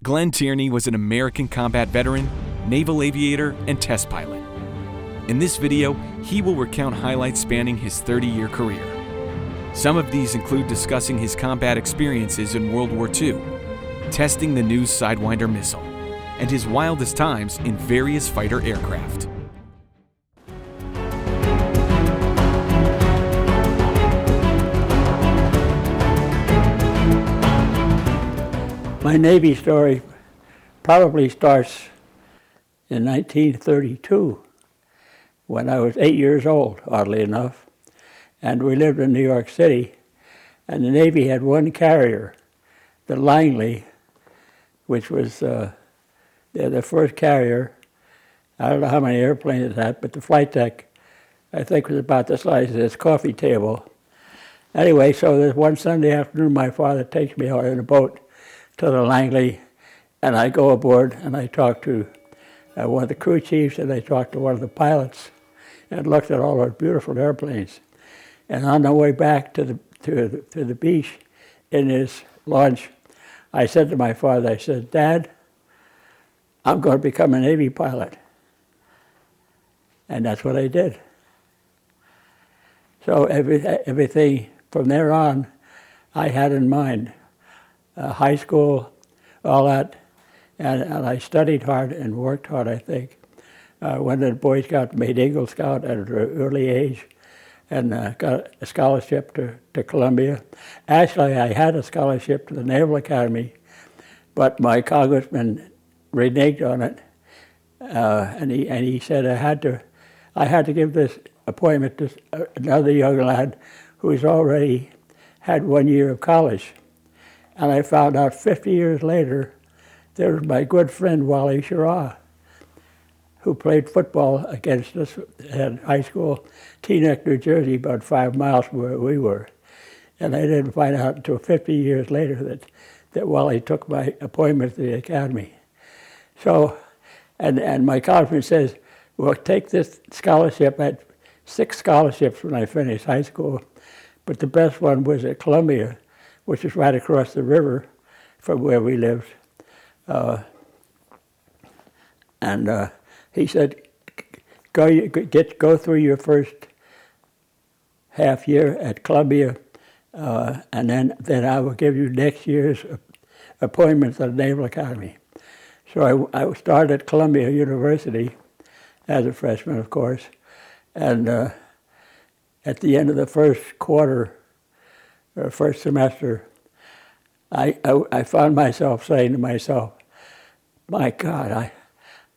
Glenn Tierney was an American combat veteran, naval aviator, and test pilot. In this video, he will recount highlights spanning his 30-year career. Some of these include discussing his combat experiences in World War II, testing the new Sidewinder missile, and his wildest times in various fighter aircraft. My Navy story probably starts in 1932, when I was 8 years old, oddly enough, and we lived in New York City, and the Navy had one carrier, the Langley, which was the first carrier. I don't know how many airplanes it had, but the flight deck, I think, was about the size of this coffee table. Anyway, so there's one Sunday afternoon, my father takes me out in a boat to the Langley, and I go aboard and I talk to one of the crew chiefs, and I talked to one of the pilots and looked at all those beautiful airplanes. And on the way back to the beach in his launch, I said to my father, I said, "Dad, I'm going to become a Navy pilot." And that's what I did. So everything from there on, I had in mind. High school, all that, and I studied hard and worked hard, I think. Went to the Boy Scout, made Eagle Scout at an early age, and got a scholarship to Columbia. Actually, I had a scholarship to the Naval Academy, but my congressman reneged on it, and he said I had to give this appointment to another young lad who's already had 1 year of college. And I found out 50 years later, there was my good friend Wally Schirra, who played football against us at high school, Teaneck, New Jersey, about 5 miles from where we were. And I didn't find out until 50 years later that Wally took my appointment to the academy. So, and my congressman says, well, take this scholarship. I had 6 scholarships when I finished high school, but the best one was at Columbia, which is right across the river from where we lived. He said, go through your first half year at Columbia, and then I will give you next year's appointment to the Naval Academy. So I started at Columbia University as a freshman, of course, and at the end of the first quarter, first semester, I found myself saying to myself, my God,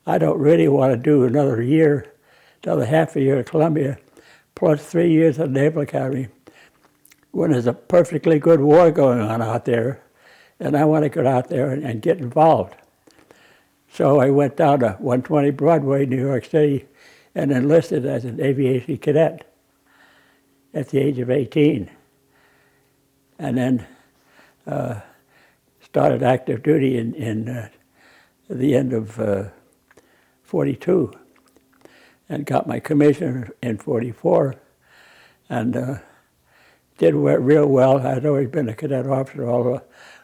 I don't really want to do another half a year at Columbia, plus 3 years at the Naval Academy, when there's a perfectly good war going on out there, and I want to get out there and get involved. So I went down to 120 Broadway, New York City, and enlisted as an aviation cadet at the age of 18. And then started active duty in the end of 42, and got my commission in 44, and did real well. I'd always been a cadet officer all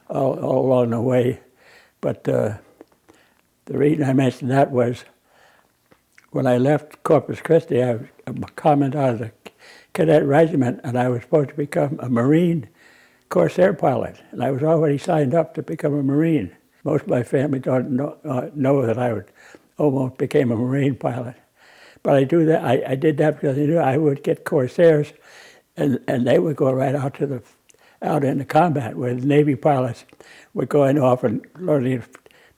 along the way, but the reason I mentioned that was when I left Corpus Christi, I was a commandant of the cadet regiment, and I was supposed to become a Marine Corsair pilot, and I was already signed up to become a Marine. Most of my family don't know that I almost became a Marine pilot. But I did that because I knew I would get Corsairs, and they would go right out into combat, where the Navy pilots were going off and learning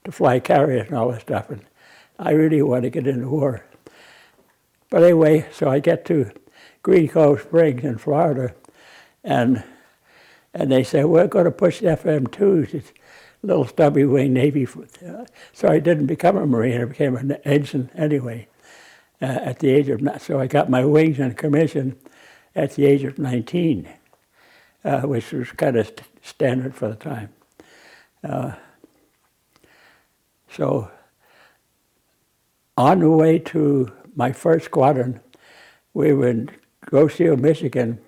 to fly carriers and all that stuff. And I really wanted to get into war. But anyway, so I get to Green Cove Springs in Florida, and they say, we're going to push FM2s, it's little stubby wing Navy. So I didn't become a Marine, I became an ensign anyway at the age of, so I got my wings and commission at the age of 19, which was kind of standard for the time. So on the way to my first squadron, we were in Grosse Ile, Michigan,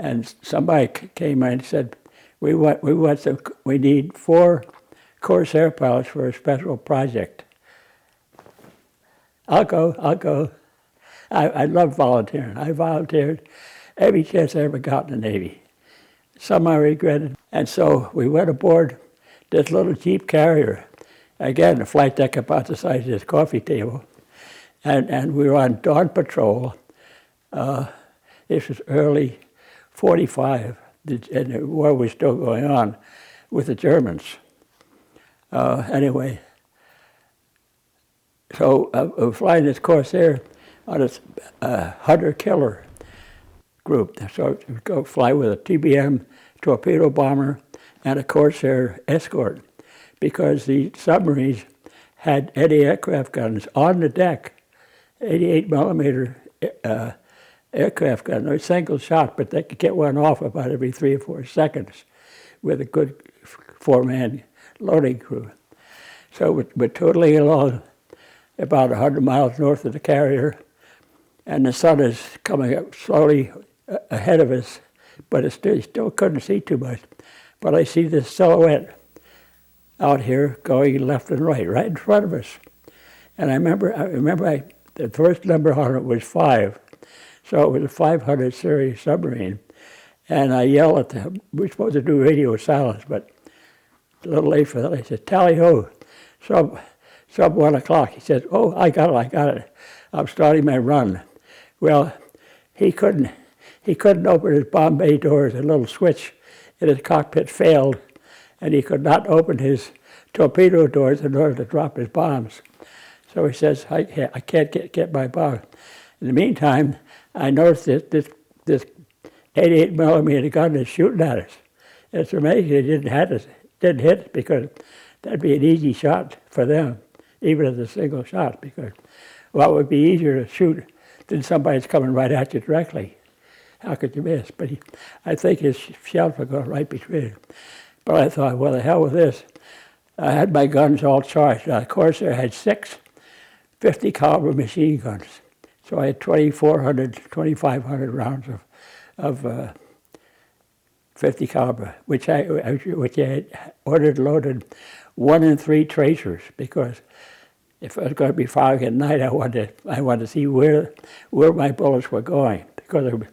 and somebody came in and said, we need 4 Corsair pilots for a special project. I'll go. I love volunteering. I volunteered every chance I ever got in the Navy. Some I regretted. And so we went aboard this little Jeep carrier. Again, a flight deck about the size of this coffee table. And we were on dawn patrol. This was early 45, and the war was still going on with the Germans. Anyway, so I was flying this Corsair on this hunter-killer group. So we go fly with a TBM torpedo bomber and a Corsair escort, because the submarines had anti-aircraft guns on the deck, 88 millimeter aircraft gun. They're single shot, but they could get one off about every 3 or 4 seconds with a good 4-man loading crew. So we're totaling along about 100 miles north of the carrier, and the sun is coming up slowly ahead of us, but it still couldn't see too much. But I see this silhouette out here going left and right in front of us. And I remember the first number on it was 5. So it was a 500 series submarine. And I yell at them. We're supposed to do radio silence, but a little late for that. I said, "Tally-ho, sub 1 o'clock." He says, "Oh, I got it. I'm starting my run." Well, he couldn't open his bomb bay doors. A little switch in his cockpit failed, and he could not open his torpedo doors in order to drop his bombs. So he says, I can't get my bomb. In the meantime, I noticed that this 88 millimeter gun is shooting at us. It's amazing it didn't hit us, because that'd be an easy shot for them, even as a single shot, because what would be easier to shoot than somebody's coming right at you directly? How could you miss? But I think his shells were going right between them. But I thought, well, the hell with this. I had my guns all charged. Now, Corsair had 6 50 caliber machine guns. So I had 2,500 rounds of 50 caliber, which I had ordered loaded 1 in 3 tracers, because if I was going to be firing at night, I wanted to see where my bullets were going, because they were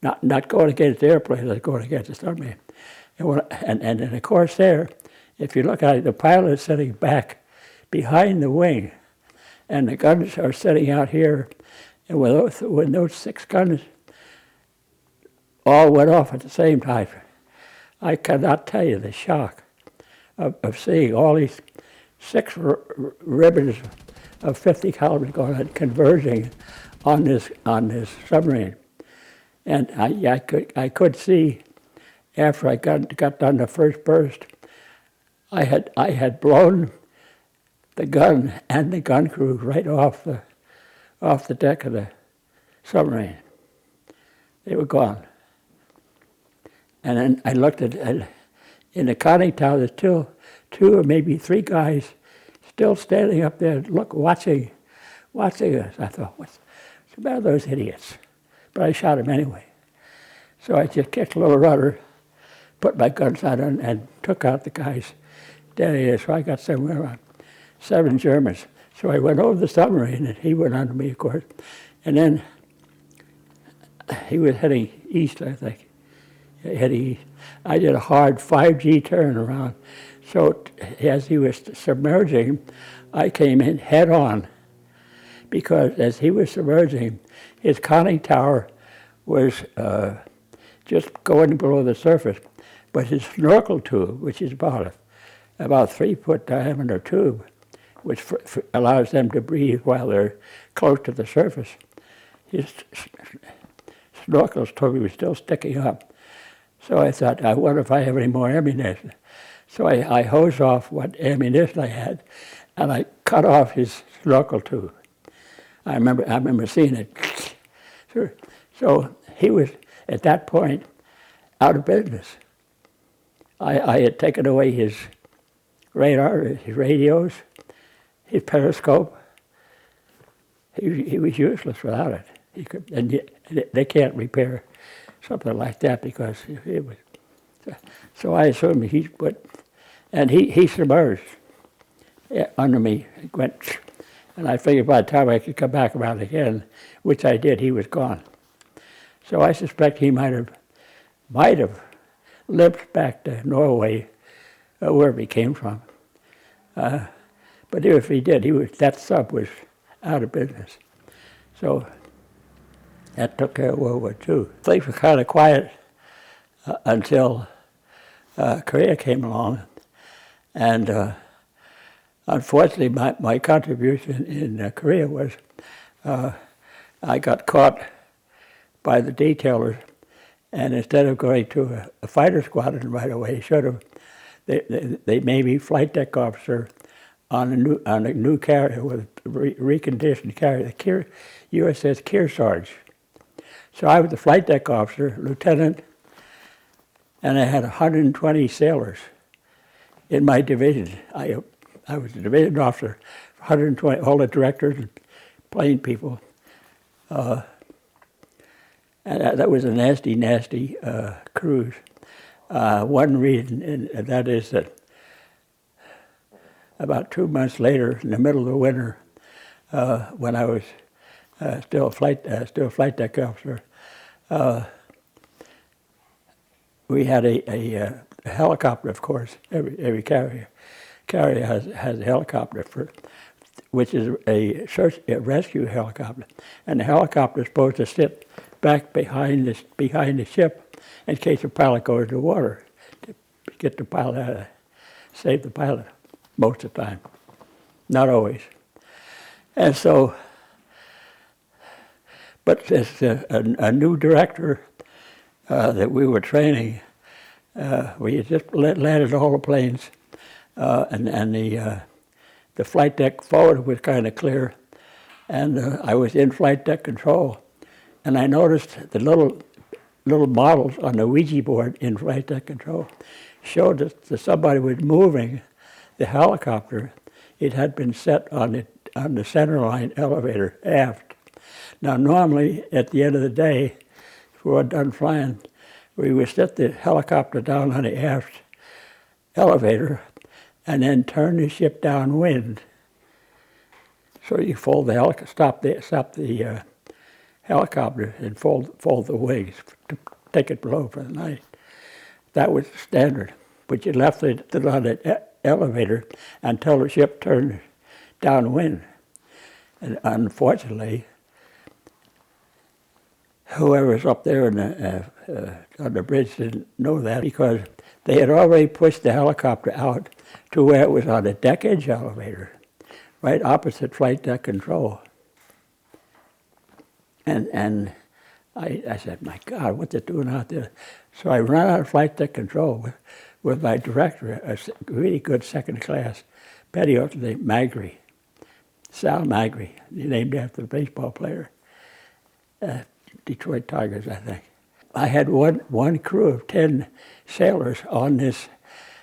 not going against airplanes, they were going against the submarine. And in the Corsair, if you look at it, the pilot is sitting back behind the wing, and the guns are sitting out here. And when those 6 guns all went off at the same time, I cannot tell you the shock of seeing all these 6 ribbons of 50 caliber going on, converging on this submarine. And I could see, after I got done the first burst, I had blown the gun and the gun crew right off the deck of the submarine. They were gone. And then I looked in the conning tower, there's still 2 or maybe 3 guys still standing up there, watching us. I thought, what's the matter with those idiots? But I shot them anyway. So I just kicked a little rudder, put my guns on, and took out the guys down here. So I got somewhere around 7 Germans. So I went over the submarine, and he went on to me, of course. And then he was heading east, I think. Heading east. I did a hard 5G turn around. So as he was submerging, I came in head on, because as he was submerging, his conning tower was just going below the surface. But his snorkel tube, which is about 3-foot diameter tube, which allows them to breathe while they're close to the surface, his snorkel tube was still sticking up. So I thought, I wonder if I have any more ammunition. So I hosed off what ammunition I had, and I cut off his snorkel tube. I remember seeing it. So he was, at that point, out of business. I had taken away his radar, his radios, his periscope. He was useless without it. And they can't repair something like that, because it was. So I assumed he put And he submerged under me, went, and I figured by the time I could come back around again, which I did, he was gone. So I suspect he might have limped back to Norway, wherever he came from. But if he did, that sub was out of business. So that took care of World War II. Things were kind of quiet until Korea came along. And unfortunately, my contribution in Korea was I got caught by the detailers, and instead of going to a fighter squadron right away, they made me flight deck officer on a new carrier with a reconditioned carrier, the USS Kearsarge. So I was the flight deck officer, lieutenant, and I had 120 sailors in my division. I was the division officer, 120, all the directors and plane people. And that was a nasty, nasty cruise. One reason, and that is that about 2 months later, in the middle of the winter, when I was still a flight deck officer, we had a helicopter, of course. Every carrier has a helicopter, which is a rescue helicopter, and the helicopter is supposed to sit back behind the ship in case the pilot goes into the water to get the pilot out of, save the pilot. Most of the time, not always. And so, but this a new director that we were training, we had just landed all the planes, and the flight deck forward was kind of clear, and I was in flight deck control, and I noticed the little models on the Ouija board in flight deck control showed that somebody was moving the helicopter. It had been set on the centerline elevator aft. Now, normally at the end of the day, if we were done flying, we would set the helicopter down on the aft elevator and then turn the ship downwind. So you fold the stop the helicopter and fold the wings to take it below for the night. That was the standard. But you left it on the elevator until the ship turned downwind. And unfortunately, whoever's up there on the bridge didn't know that, because they had already pushed the helicopter out to where it was on a deck edge elevator, right opposite flight deck control. And I said, my God, what's it doing out there? So I ran out of flight deck control with my director, a really good second class petty officer named Magri, Sal Magri, named after the baseball player, Detroit Tigers, I think. I had one crew of 10 sailors on this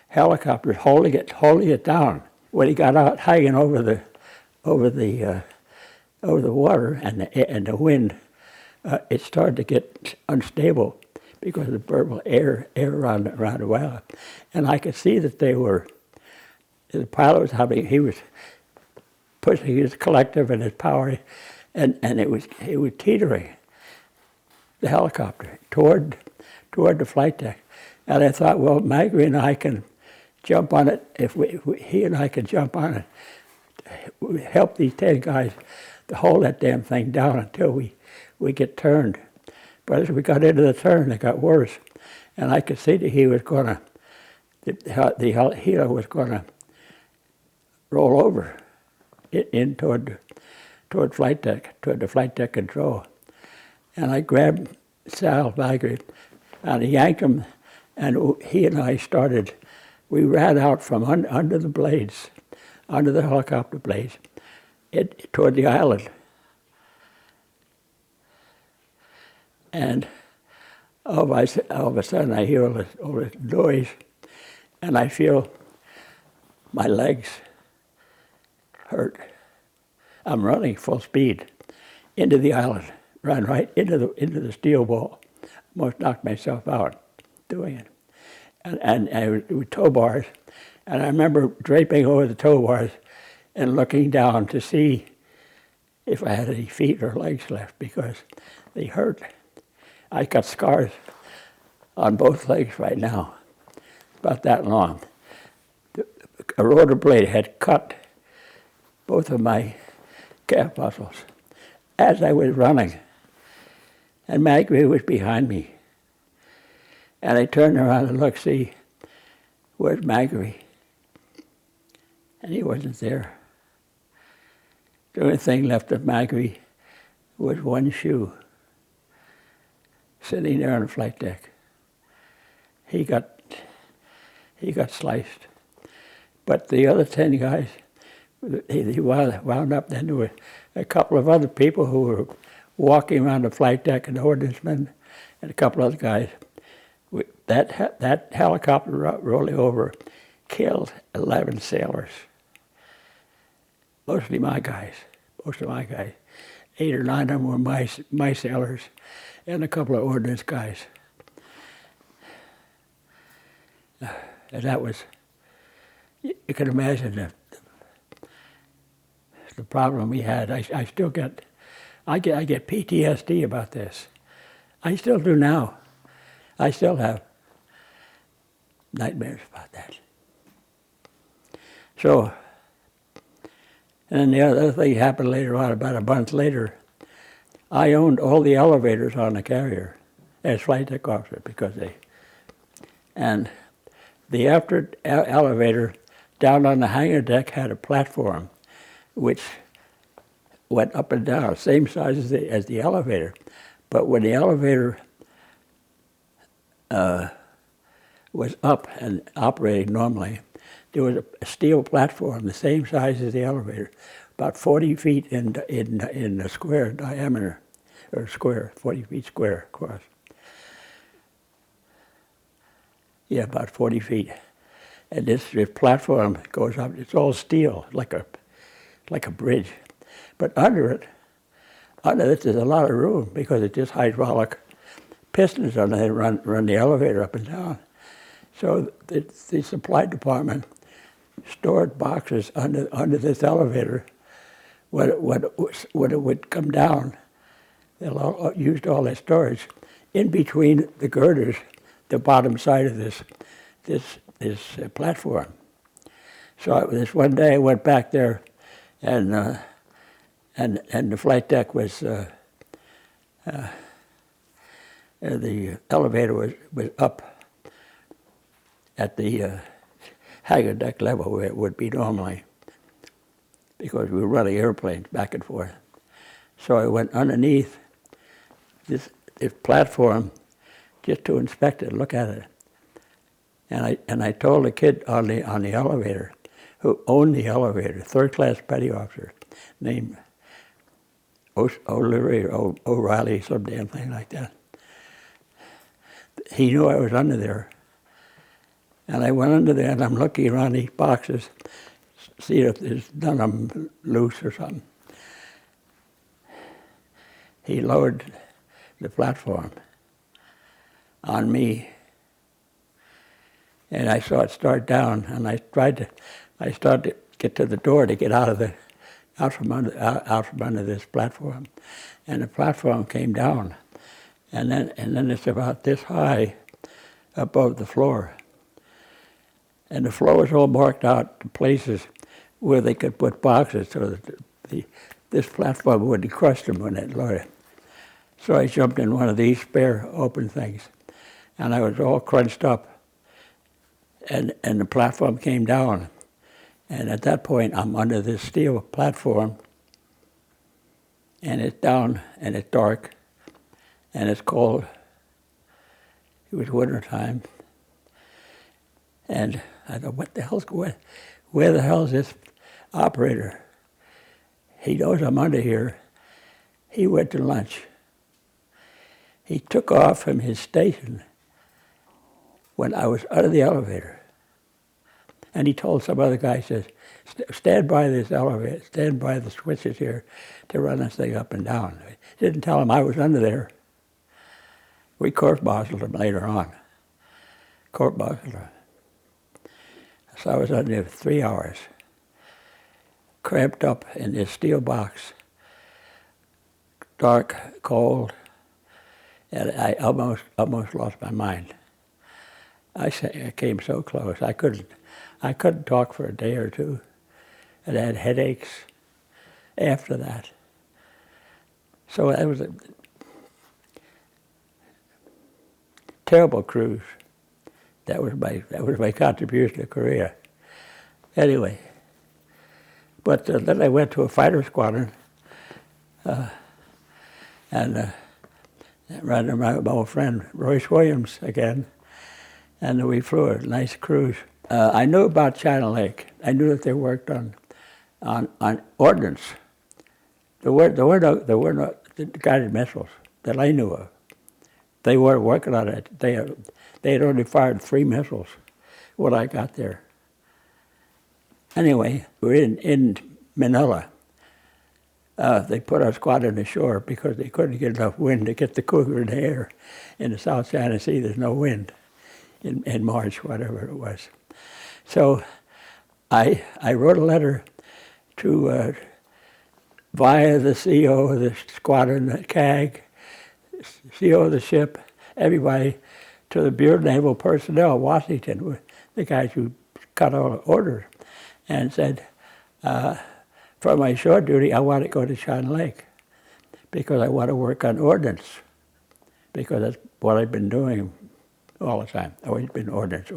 helicopter holding it down. When he got out hanging over the water and the wind, it started to get unstable because of the burble air around the well. And I could see that the pilot was he was pushing his collective and his power, and it was teetering the helicopter toward the flight deck. And I thought, well, Magri and I can jump on it. If he and I can jump on it, we help these 10 guys to hold that damn thing down until we get turned. But as we got into the turn, it got worse, and I could see that he was going to, the helo was going to roll over in toward flight deck, toward the flight deck control. And I grabbed Sal Magri, and I yanked him, and he and I we ran out from under the blades, under the helicopter blades, toward the island. And all of a sudden I hear all this noise, and I feel my legs hurt. I'm running full speed into the island, ran right into the steel wall. Almost knocked myself out doing it. And with tow bars, And I remember draping over the tow bars and looking down to see if I had any feet or legs left because they hurt. I got scars on both legs right now, about that long. A rotor blade had cut both of my calf muscles as I was running. And Magri was behind me. And I turned around and looked, see, where's Magri? And he wasn't there. The only thing left of Magri was one shoe sitting there on the flight deck. He got sliced. But the other 10 guys, he wound up. Then there were a couple of other people who were walking around the flight deck, an ordnanceman and a couple other guys. That helicopter rolling over killed 11 sailors. Mostly my guys. 8 or 9 of them were my sailors and a couple of ordnance guys. And that was, you can imagine the problem we had. I still get PTSD about this. I still do now. I still have nightmares about that. So, and then the other thing happened later on, about a month later. I owned all the elevators on the carrier as flight deck officer and the after elevator down on the hangar deck had a platform which went up and down, same size as the elevator. But when the elevator was up and operating normally, there was a steel platform the same size as the elevator, about 40 feet in a square diameter, or square, 40 feet square across. Yeah, about 40 feet. And this platform goes up, it's all steel, like a bridge. But under this there's a lot of room because it's just hydraulic pistons on it run the elevator up and down. So the supply department stored boxes under this elevator. When it would come down, they used all that storage in between the girders, the bottom side of this platform. So this one day I went back there, and the flight deck was the elevator was up at the hangar deck level where it would be normally, because we were running airplanes back and forth. So I went underneath this platform just to inspect it, look at it. And I told the kid on the elevator, who owned the elevator, third-class petty officer, named O'Leary or O'Reilly, some damn thing like that. He knew I was under there. And I went under there and I'm looking around these boxes, see if there's none of them loose or something. He lowered the platform on me, and I saw it start down, and I started to get to the door to get out from under this platform, and the platform came down, and then it's about this high above the floor, and the floor was all marked out to places where they could put boxes so that this platform wouldn't crush them when it lowered. So I jumped in one of these spare open things, and I was all crunched up, and the platform came down. And at that point, I'm under this steel platform, and it's down, and it's dark, and it's cold. It was winter time. And I thought, where the hell is this operator? He knows I'm under here. He went to lunch. He took off from his station when I was out of the elevator. And he told some other guy, says, stand by this elevator, stand by the switches here to run this thing up and down. He didn't tell him I was under there. We court-martialed him later on. Court-martialed him. So I was on there 3 hours, cramped up in this steel box, dark, cold, and I almost lost my mind. I came so close. I couldn't talk for a day or two, and I had headaches after that. So that was a terrible cruise. That was my contribution to Korea. Anyway, but then I went to a fighter squadron, and ran into my old friend Royce Williams again, and we flew a nice cruise. I knew about China Lake. I knew that they worked on ordnance. There were no guided missiles that I knew of. They weren't working on it. They had only fired 3 missiles when I got there. Anyway, we're in Manila. They put our squadron ashore because they couldn't get enough wind to get the Cougar in the air. In the South China Sea, there's no wind in March, whatever it was. So I wrote a letter to via the CO of the squadron at CAG, CO of the ship, everybody, to the Bureau of Naval Personnel, Washington, the guys who cut all the orders, and said, for my shore duty, I want to go to China Lake because I want to work on ordnance, because that's what I've been doing all the time. I've always been ordnance.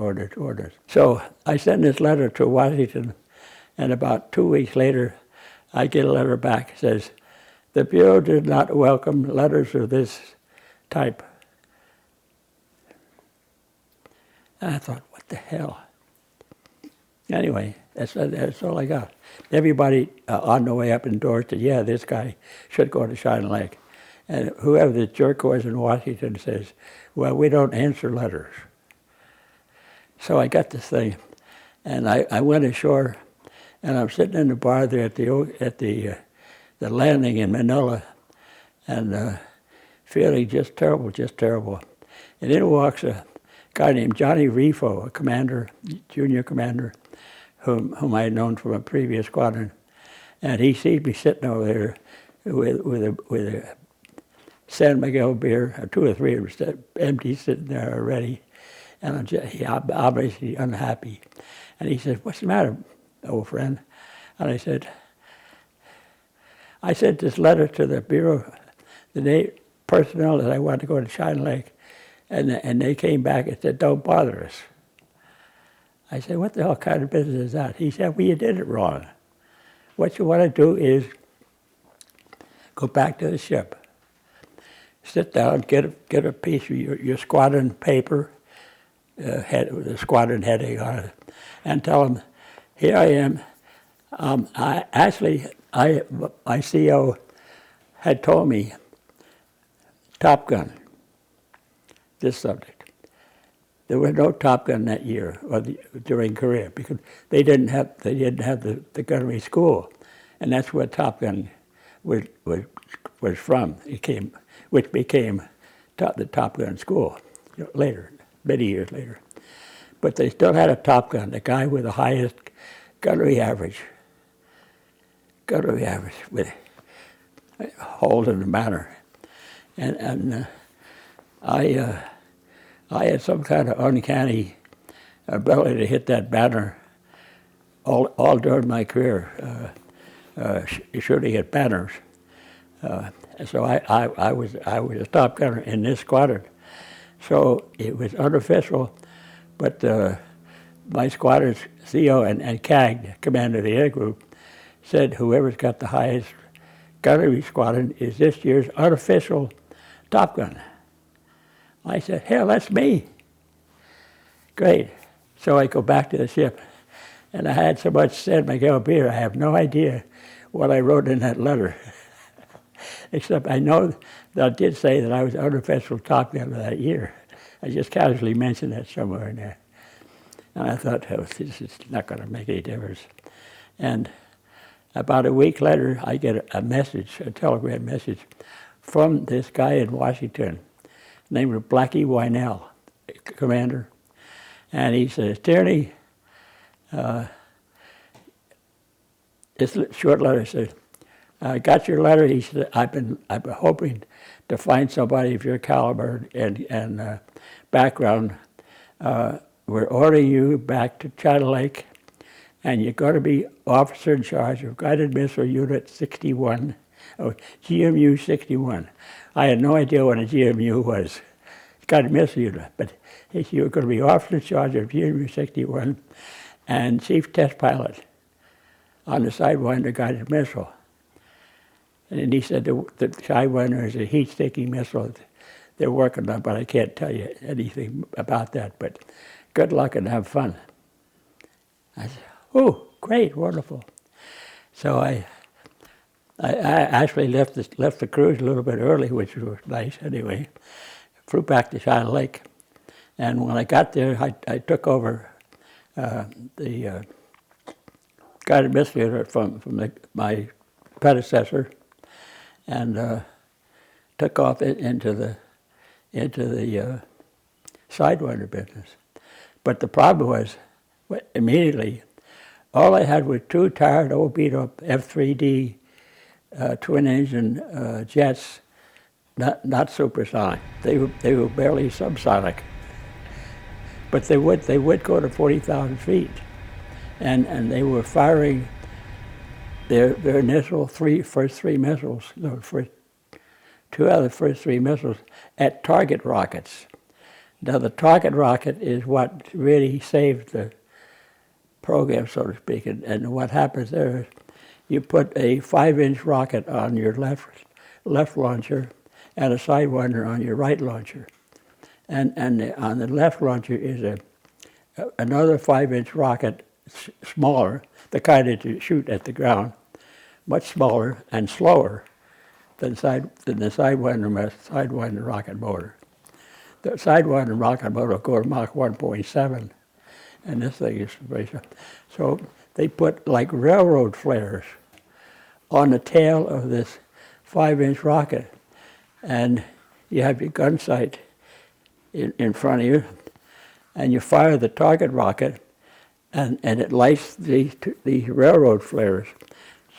So I sent this letter to Washington, and about 2 weeks later, I get a letter back. It says, the Bureau did not welcome letters of this type. And I thought, what the hell? Anyway, that's all I got. Everybody on the way up endorsed it. Yeah, this guy should go to China Lake. And whoever the jerk was in Washington says, well, we don't answer letters. So I got this thing, and I went ashore, and I'm sitting in the bar there at the landing in Manila, and feeling just terrible. And in walks a guy named Johnny Rifo, a commander, junior commander, whom I had known from a previous squadron, and he sees me sitting over there with a San Miguel beer, 2 or 3 of them empty, sitting there already, and he obviously unhappy. And he said, "What's the matter, old friend?" And I said, "I sent this letter to the Bureau, the personnel that I want to go to China Lake, and they came back and said, don't bother us." I said, "What the hell kind of business is that?" He said, "Well, you did it wrong. What you want to do is go back to the ship, sit down, get a piece of your squadron paper, with a squadron heading on it, and tell them, here I am. My CO had told me, Top Gun, this subject. There was no Top Gun that year or during Korea because they didn't have the gunnery school, and that's where Top Gun was from. Which became the Top Gun school later, many years later. But they still had a Top Gun, the guy with the highest gunnery average with hold in the banner, and I had some kind of uncanny ability to hit that banner all during my career, shooting at banners. So I was a top gunner in this squadron. So it was unofficial, but my squadron's CO and CAG, commander of the air group, said whoever's got the highest gunnery squadron is this year's unofficial Top Gun. I said, hell, that's me. Great. So I go back to the ship, and I had so much San Miguel beer, I have no idea what I wrote in that letter. Except I know that I did say that I was unofficial Top Gunner that year. I just casually mentioned that somewhere in there. And I thought, oh, this is not going to make any difference. And about a week later, I get a message, a telegram message, from this guy in Washington named Blackie Wynell, commander. And he says, Tierney, This short letter says, "I got your letter." He said, "I've been hoping to find somebody of your caliber and background. We're ordering you back to China Lake, and you're going to be officer in charge of Guided Missile Unit 61, GMU 61. I had no idea what a GMU was, Guided Missile Unit, but you were going to be officer in charge of GMU 61 and chief test pilot on the Sidewinder guided missile." And he said the Sidewinder is a heat-seeking missile they're working on, but I can't tell you anything about that. But good luck and have fun. I said, "Oh, great, wonderful." So I actually left the cruise a little bit early, which was nice anyway. Flew back to China Lake, and when I got there, I took over the guided missile unit from my predecessor, and took off into the Sidewinder business. But the problem was, immediately, all I had were two tired, old beat-up F3D twin-engine jets, not supersonic. They were barely subsonic, but they would go to 40,000 feet, and they were firing their initial first three missiles, two out of the first three missiles at target rockets. Now the target rocket is what really saved the program, so to speak. And what happens there is you put a 5-inch rocket on your left launcher and a Sidewinder on your right launcher. And on the left launcher is another 5-inch rocket, smaller, the kind that you shoot at the ground, much smaller and slower than the Sidewinder rocket motor. The Sidewinder rocket motor will go to Mach 1.7, and this thing is very slow. So they put like railroad flares on the tail of this 5-inch rocket, and you have your gun sight in front of you, and you fire the target rocket, and it lights these railroad flares.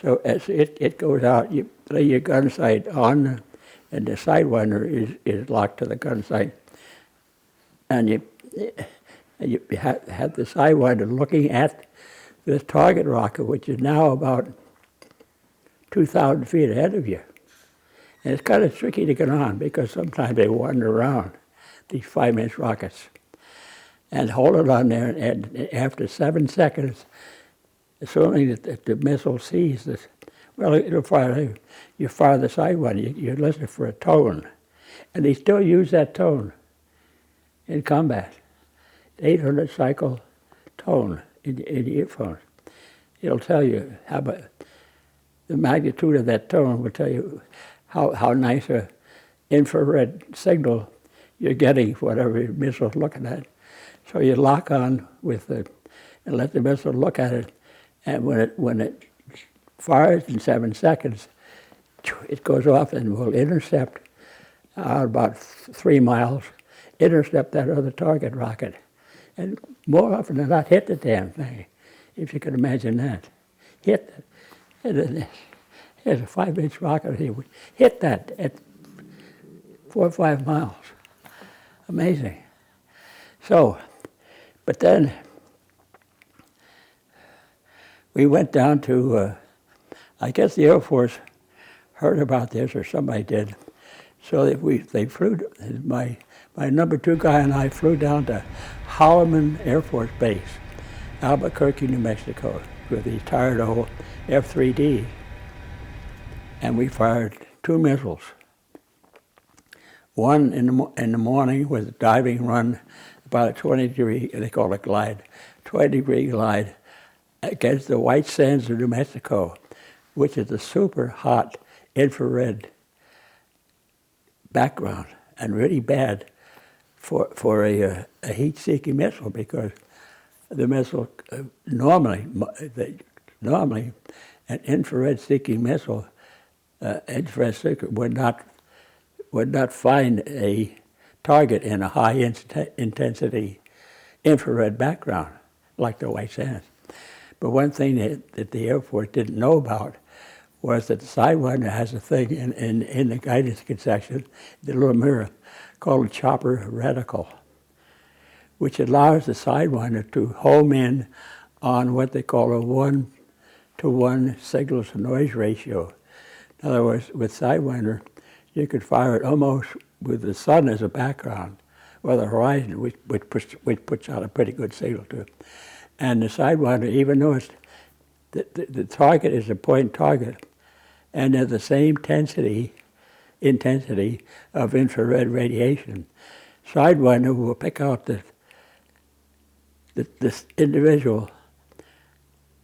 So as it goes out, you lay your gun sight on, and the Sidewinder is locked to the gun sight. And you have the Sidewinder looking at this target rocket, which is now about 2,000 feet ahead of you. And it's kind of tricky to get on because sometimes they wander around, these 5-inch rockets. And hold it on there, and after 7 seconds, assuming that the missile sees this, well, it'll fire. You fire the Sidewinder, you listen for a tone, and they still use that tone in combat. 800 cycle tone in the earphones. It'll tell you how about the magnitude of that tone will tell you how nice a infrared signal you're getting for whatever missile's looking at. So you lock on with and let the missile look at it. And when it fires in 7 seconds, it goes off and will intercept about 3 miles, intercept that other target rocket. And more often than not, hit the damn thing, if you can imagine that. Hit it. Here's a 5-inch rocket. He would hit that at 4 or 5 miles. Amazing. So, but then we went down to, I guess the Air Force heard about this, or somebody did. So they flew, my number 2 guy and I flew down to Holloman Air Force Base, Albuquerque, New Mexico, with these tired old F3D. And we fired 2 missiles. One in the morning was a diving run, about a 20-degree, they call it glide, 20-degree glide, against the white sands of New Mexico, which is a super hot infrared background, and really bad for a heat-seeking missile, because the missile normally an infrared-seeking missile, infrared seeker would not find a target in a high intensity infrared background like the white sands. But one thing that the Air Force didn't know about was that the Sidewinder has a thing in the guidance section, the little mirror, called a chopper reticle, which allows the Sidewinder to home in on what they call a 1-to-1 signal-to-noise ratio. In other words, with Sidewinder, you could fire it almost with the sun as a background, or the horizon, which puts out a pretty good signal to it. And the Sidewinder, even though it's the target is a point target, and they're the same intensity of infrared radiation, Sidewinder will pick out this individual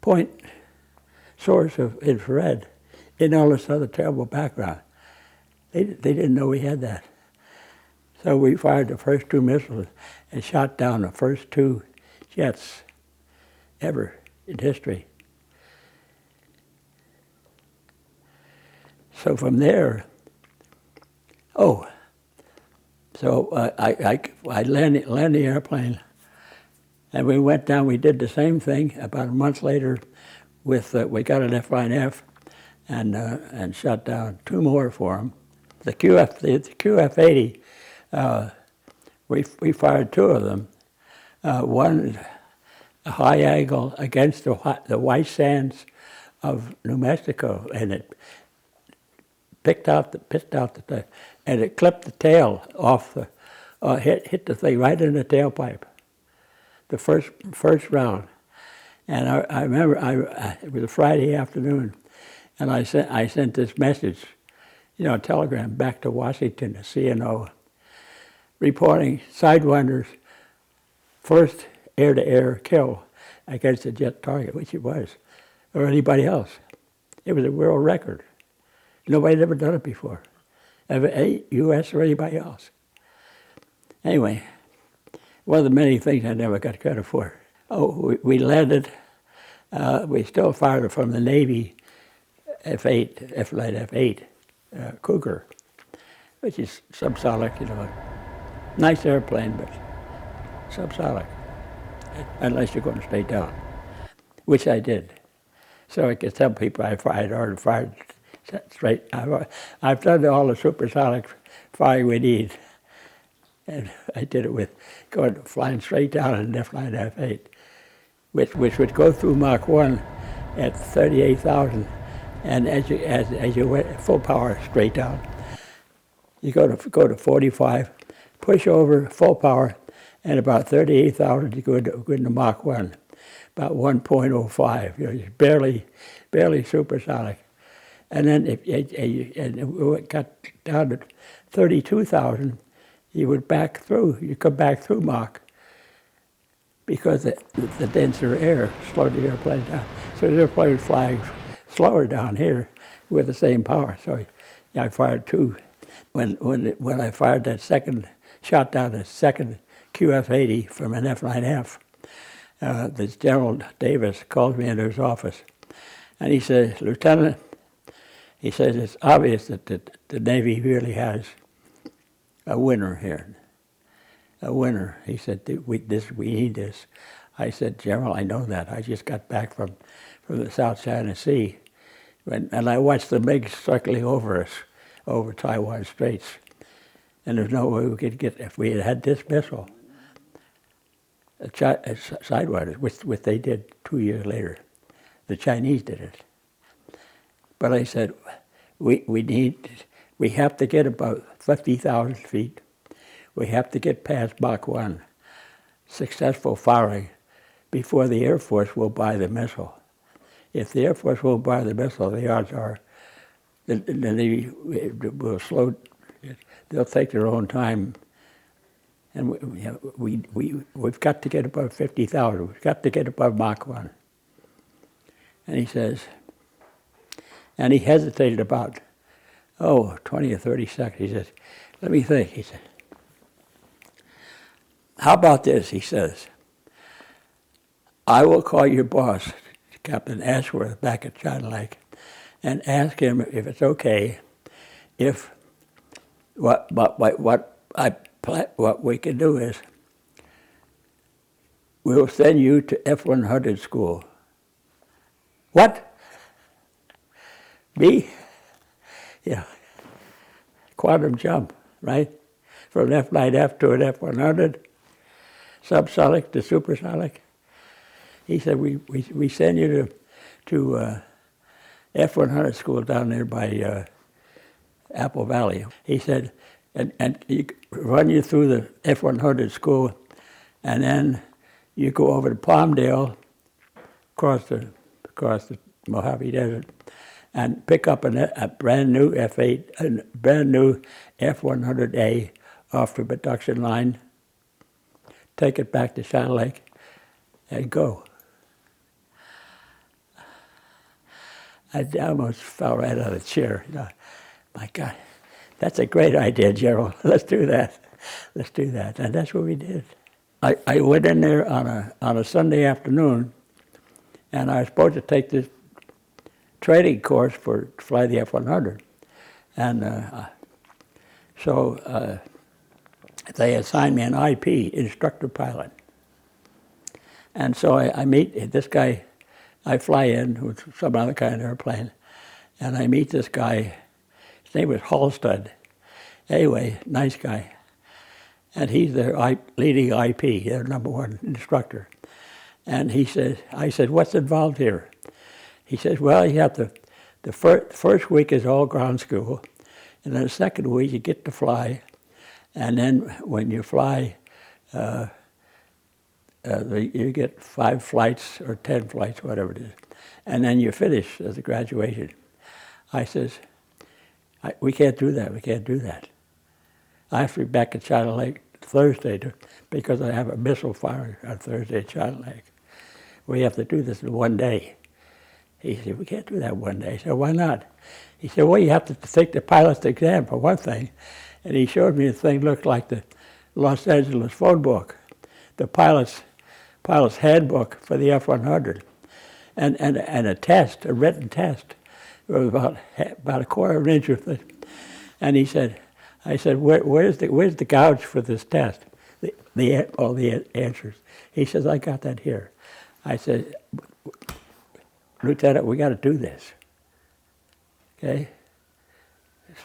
point source of infrared in all this other terrible background. They didn't know we had that. So we fired the first 2 missiles and shot down the first 2 jets ever in history. So from there, I landed the airplane, and we went down. We did the same thing about a month later. We got an F9F, and shot down 2 more for them. The QF-80, we fired 2 of them. One a high angle against the white sands of New Mexico, and it pissed out the and it clipped the tail off hit the thing right in the tailpipe. The first round, and I remember it was a Friday afternoon, and I sent this message, a telegram back to Washington, the CNO, reporting Sidewinder's first air-to-air kill against a jet target, which it was, or anybody else. It was a world record. Nobody had ever done it before, U.S. or anybody else. Anyway, one of the many things I never got credit for. We landed, we still fired from the Navy F8 Cougar, which is subsonic, nice airplane, but subsonic, unless you're going straight down, which I did. So I could tell people I already fired straight. I've done all the supersonic firing we need, and I did it with flying straight down in an F9F8, which would go through Mach 1 at 38,000, and as you went full power straight down, you go to 45, push over full power, and about 38,000 you go into Mach 1, about 1.05. You're barely supersonic. And then if it got down to 32,000, you would come back through Mach, because the denser air slowed the airplane down. So the airplane was flying slower down here with the same power. So I fired 2. When I fired shot down the second QF-80 from an F9F, this General Davis called me into his office, and he said, "Lieutenant," he says, "it's obvious that the Navy really has a winner here. A winner." He said, we need this. I said, "General, I know that. I just got back from the South China Sea, and I watched the MiGs circling over us, over Taiwan Straits, and there's no way we could get, if we had this missile, Sidewinder, which they did 2 years later. The Chinese did it. But I said, we have to get about 50,000 feet. We have to get past Mach 1, successful firing, before the Air Force will buy the missile. If the Air Force won't buy the missile, the odds are the Navy will slow. They'll take their own time, and we've got to get above 50,000. We've got to get above Mach 1." And he says, and he hesitated about 20 or 30 seconds. He says, "Let me think." He said, "How about this?" He says, "I will call your boss, Captain Ashworth, back at China Lake, and ask him if it's okay if what we can do is we'll send you to F-100 school What? Me? Yeah. Quantum jump, right? From an F9F to an F100, subsonic to supersonic. He said, we send you to F100 school down there by Apple Valley. He said, and he run you through the F100 school, and then you go over to Palmdale, across the Mojave Desert, and pick up a brand new F100A off the production line, take it back to Shadow Lake, and go. I almost fell right out of the chair. You know, my God, that's a great idea, Gerald. Let's do that. Let's do that. And that's what we did. I went in there on a Sunday afternoon, and I was supposed to take this training course to fly the F-100. And so they assigned me an IP, instructor pilot. And so I meet this guy. I fly in with some other kind of airplane, and I meet this guy. His name was Halstead. Anyway, nice guy. And he's their leading IP, their #1 instructor. And I said, what's involved here? He says, well, you have the first week is all ground school, and then the second week you get to fly, and then when you fly, you get 5 flights or 10 flights, whatever it is, and then you finish as a graduation. I says, we can't do that, we can't do that. I have to be back at Shadow Lake Thursday because I have a missile fire on Thursday at Shadow Lake. We have to do this in one day. He said, we can't do that one day. I said, why not? He said, well, you have to take the pilot's exam for one thing. And he showed me a thing looked like the Los Angeles phone book, the pilot's handbook for the F-100, and a test, a written test. It was about a quarter of an inch of it. And he said, I said, where's the gouge for this test? All the answers. He says, I got that here. I said, Lieutenant, we got to do this. Okay?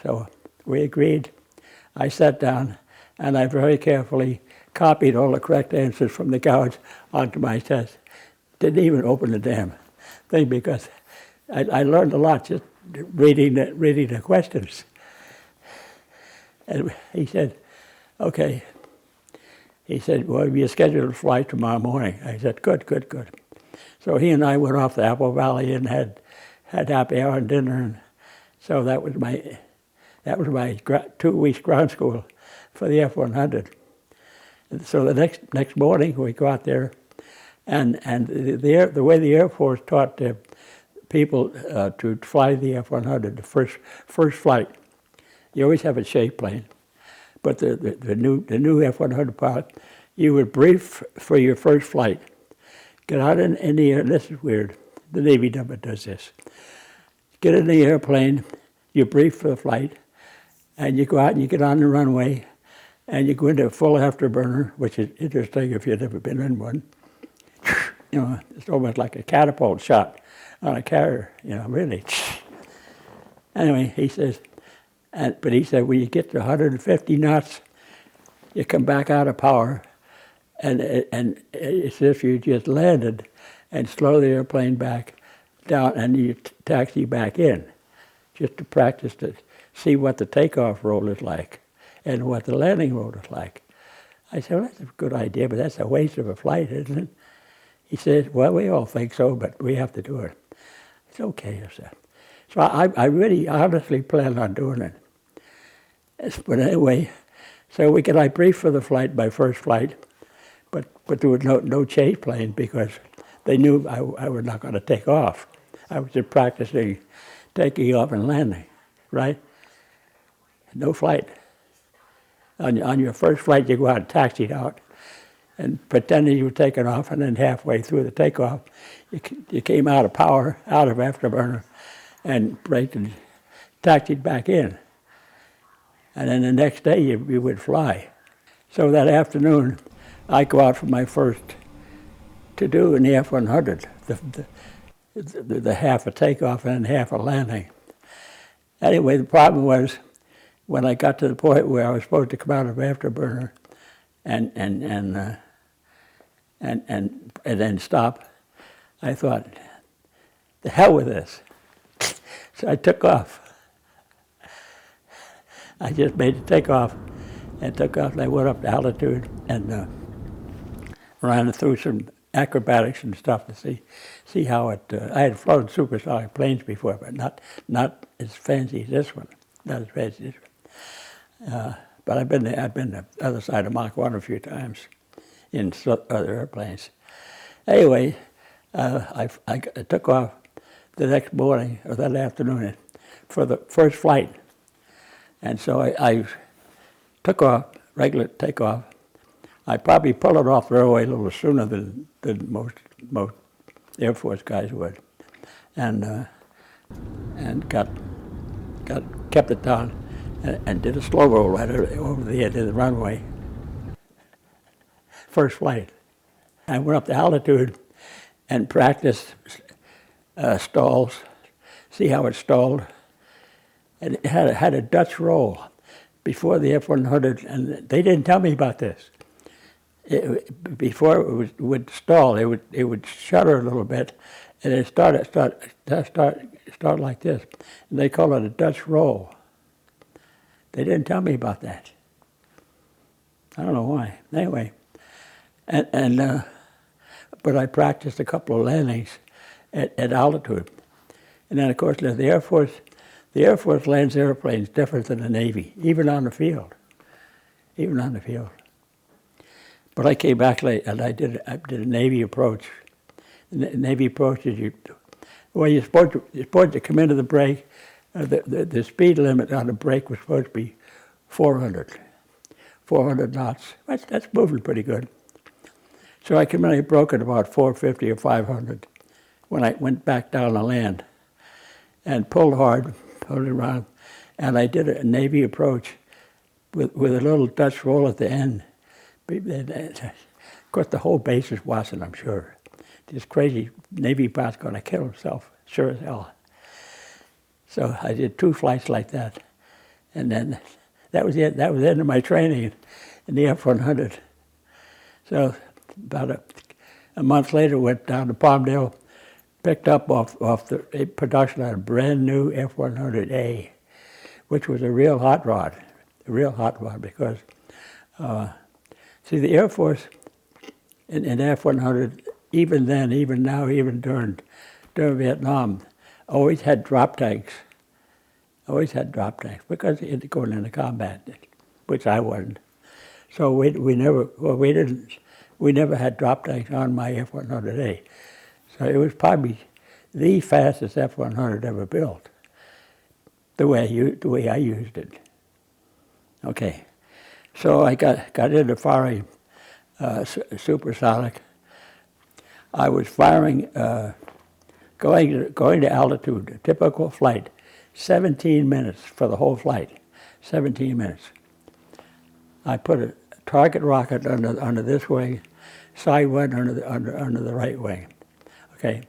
So we agreed. I sat down, and I very carefully copied all the correct answers from the gouge onto my test. Didn't even open the damn thing because I learned a lot just reading the questions. And he said, okay. He said, well, you scheduled a flight tomorrow morning. I said, good. So he and I went off to Apple Valley and had happy hour and dinner. And so that was my 2 weeks ground school for the F-100. And so the next morning we go out there, and the way the Air Force taught the people to fly the F-100, the first flight, you always have a shape plane, but the new F-100 pilot, you would brief for your first flight. Get out in the air, this is weird, the Navy never does this. Get in the airplane, you brief for the flight, and you go out and you get on the runway, and you go into a full afterburner, which is interesting if you've never been in one. You know, it's almost like a catapult shot on a carrier, you know, really. Anyway, he says, but he said, when you get to 150 knots, you come back out of power, and it's as if you just landed, and slow the airplane back down, and you taxi back in, just to practice to see what the takeoff roll is like, and what the landing roll is like. I said, well, that's a good idea, but that's a waste of a flight, isn't it? He said, well, we all think so, but we have to do it. It's okay, I said. So I really honestly plan on doing it. But anyway, so I briefed for the flight, my first flight, but there was no chase plane because they knew I was not going to take off. I was just practicing taking off and landing, right? No flight. On your first flight, you go out and taxi it out and pretending you were taking off, and then halfway through the takeoff, you came out of power, out of afterburner, and braked and taxied back in. And then the next day, you would fly. So that afternoon, I go out for my first to-do in the F-100. the half a takeoff and half a landing. Anyway, the problem was when I got to the point where I was supposed to come out of afterburner and then stop, I thought, the hell with this. So I took off. I just made the takeoff and took off, and I went up to altitude and ran through some acrobatics and stuff to see how it. I had flown supersonic planes before, but not as fancy as this one. Not as fancy as this one. But I've been the other side of Mach 1 a few times in other airplanes. Anyway, I took off the next morning or that afternoon for the first flight, and so I took off, regular takeoff. I probably pulled it off the runway a little sooner than most Air Force guys would, and kept it down and did a slow roll right over the edge of the runway. First flight. I went up to altitude and practiced stalls, see how it stalled. And it had a Dutch roll before the F-100, and they didn't tell me about this. Before it would stall, it would shudder a little bit, and it start like this. And they call it a Dutch roll. They didn't tell me about that. I don't know why. Anyway, but I practiced a couple of landings at altitude, and then of course the Air Force lands airplanes different than the Navy, even on the field. But I came back late, and I did a Navy approach. The Navy approach is you're supposed to come into the break. The speed limit on the break was supposed to be 400 knots. That's moving pretty good. So I came in, I broke at about 450 or 500 when I went back down to land and pulled hard, pulled it around, and I did a Navy approach with a little Dutch roll at the end. Of course, the whole base was watching, I'm sure. This crazy Navy pilot's going to kill himself, sure as hell. So I did 2 flights like that, and then that was it. That was the end of my training in the F-100. So about a month later, went down to Palmdale, picked up off the production on a brand new F-100A, which was a real hot rod because, see, the Air Force in F-100, even then, even now, even during Vietnam, always had drop tanks. Because it's going into combat, which I wasn't. So we never had drop tanks on my F-100A. So it was probably the fastest F-100 ever built, the way I used it. Okay, so I got into firing supersonic. I was firing, going to altitude, a typical flight, 17 minutes for the whole flight, 17 minutes. I put a target rocket under this wing, Sidewinder under the right wing. Okay,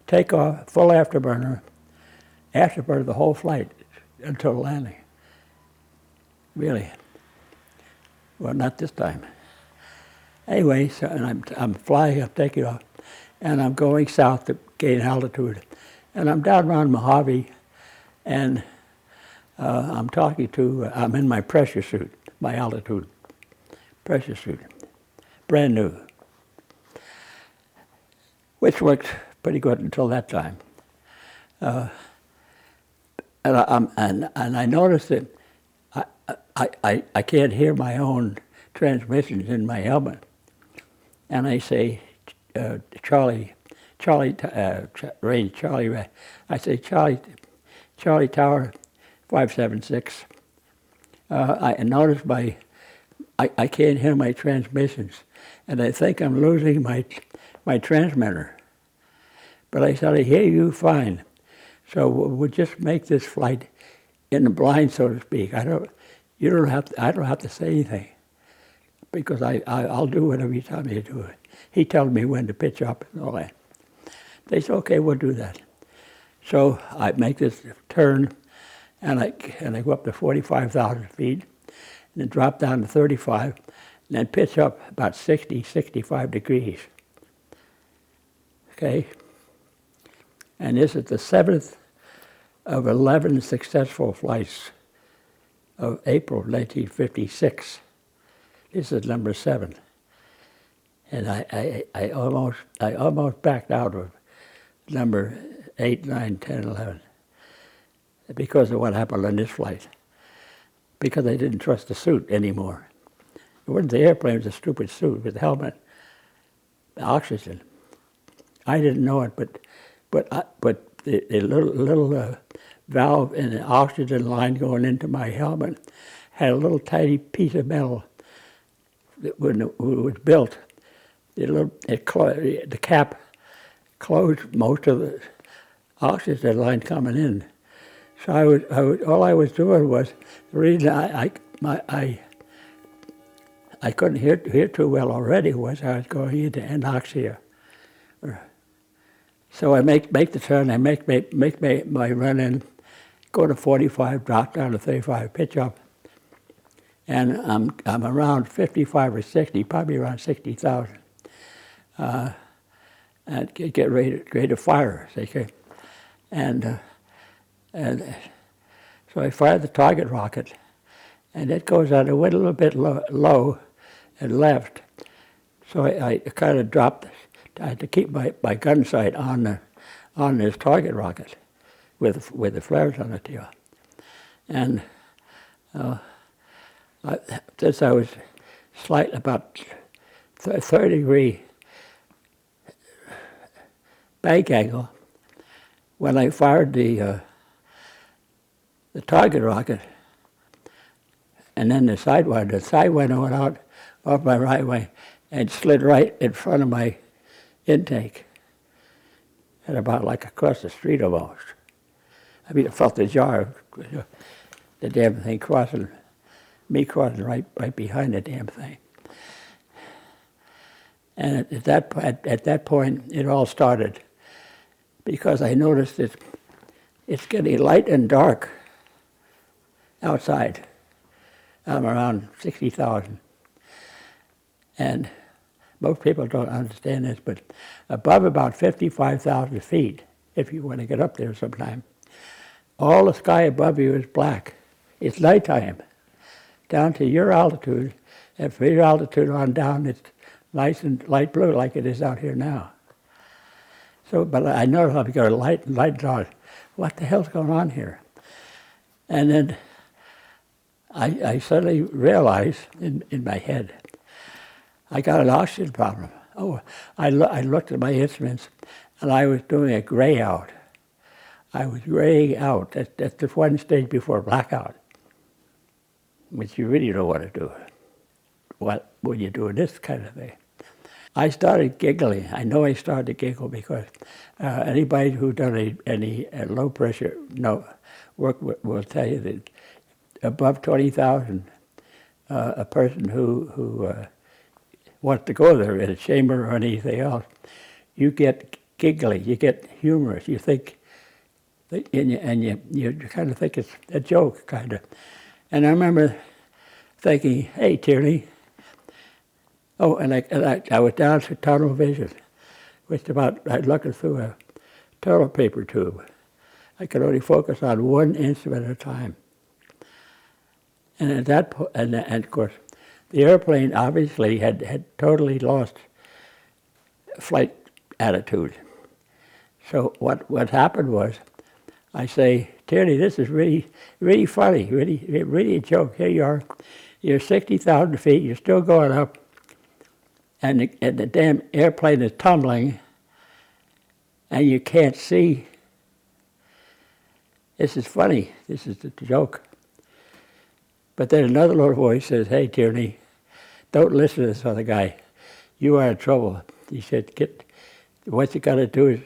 take off, full afterburner the whole flight until landing. Really? Well, not this time. Anyway, so and I'm flying, I'm taking off, and I'm going south to gain altitude, and I'm down around Mojave, and I'm in my pressure suit, my altitude pressure suit, brand new, which worked pretty good until that time. And I noticed that I can't hear my own transmissions in my helmet, and I say, Charlie, range Charlie, I say Charlie Tower 576. I notice I can't hear my transmissions, and I think I'm losing my transmitter. But I said, I hear you fine. So we'll just make this flight in the blind, so to speak. I don't have to say anything, because I'll do whatever you tell me to do. He tells me when to pitch up and all that. They said, okay, we'll do that. So I make this turn, and I go up to 45,000 feet, and then drop down to 35, and then pitch up about 60, 65 degrees. Okay? And this is the 7th of 11 successful flights of April 1956. This is number 7. And I almost backed out of number 8, 9, 10, 11 because of what happened on this flight. Because I didn't trust the suit anymore. It wasn't the airplane, it was a stupid suit with the helmet, the oxygen. I didn't know it, but the little valve in the oxygen line going into my helmet had a little tiny piece of metal that when it was built, the cap closed most of the oxygen line coming in. So all I was doing was, the reason I couldn't hear too well already was I was going into anoxia. So I make the turn, I make my run in, go to 45, drop down to 35, pitch up, and I'm around 55 or 60, probably around 60,000, and get ready to fire. And so I fired the target rocket, and it goes out. It went a little bit low and left, so I kind of dropped. I had to keep my gun sight on this target rocket with the flares on it here. And since I was slightly about 30-degree bank angle, when I fired the target rocket, and then the Sidewinder went out off my right wing and slid right in front of my intake, at about like across the street almost. I mean, I felt the jar, the damn thing crossing right behind the damn thing. And at that point, it all started, because I noticed that it's getting light and dark outside. I'm around 60,000. And most people don't understand this, but above about 55,000 feet, if you want to get up there sometime, all the sky above you is black. It's nighttime. Down to your altitude, and from your altitude on down, it's nice and light blue like it is out here now. So, but I noticed I've got a light on. What the hell's going on here? And then I suddenly realized in my head, I got an oxygen problem. Oh, I looked at my instruments, and I was doing a gray out. I was graying out at the one stage before blackout, which you really don't want to do. What when you're doing this kind of thing? I started giggling. I know I started to giggle because anybody who's done any low pressure work will tell you that above 20,000, a person who wants to go there in a chamber or anything else, you get giggly, you get humorous, you think, and you kind of think it's a joke, kind of. And I remember thinking, hey, Tierney. Oh, and I was down to tunnel vision, which I was looking through a toilet paper tube. I could only focus on one instrument at a time. And at that point, and of course, the airplane obviously had totally lost flight attitude. So what happened was, I say, Tierney, this is really, really funny, really a joke. Here you are, you're 60,000 feet, you're still going up, and the damn airplane is tumbling, and you can't see. This is funny, this is the joke. But then another little voice says, hey, Tierney, don't listen to this other guy. You are in trouble. He said, what you got to do is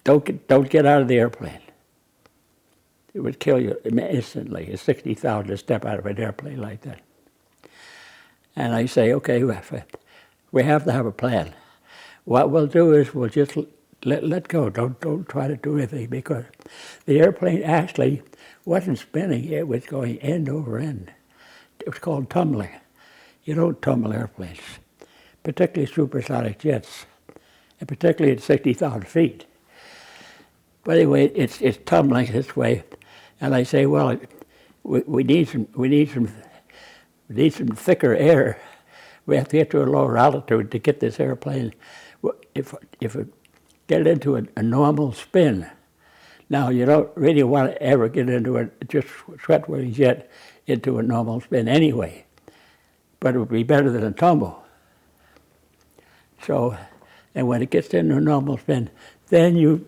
don't get out of the airplane. It would kill you instantly. It's 60,000 to step out of an airplane like that. And I say, okay, we have to have a plan. What we'll do is we'll just let go. Don't try to do anything, because the airplane actually wasn't spinning. It was going end over end. It was called tumbling. You don't tumble airplanes, particularly supersonic jets, and particularly at 60,000 feet. But anyway, it's tumbling this way, and I say, well, we need some thicker air. We have to get to a lower altitude to get this airplane. If it get it into a normal spin. Now, you don't really want to ever get into a just swept-wing jet into a normal spin anyway, but it would be better than a tumble. So, and when it gets into a normal spin, then you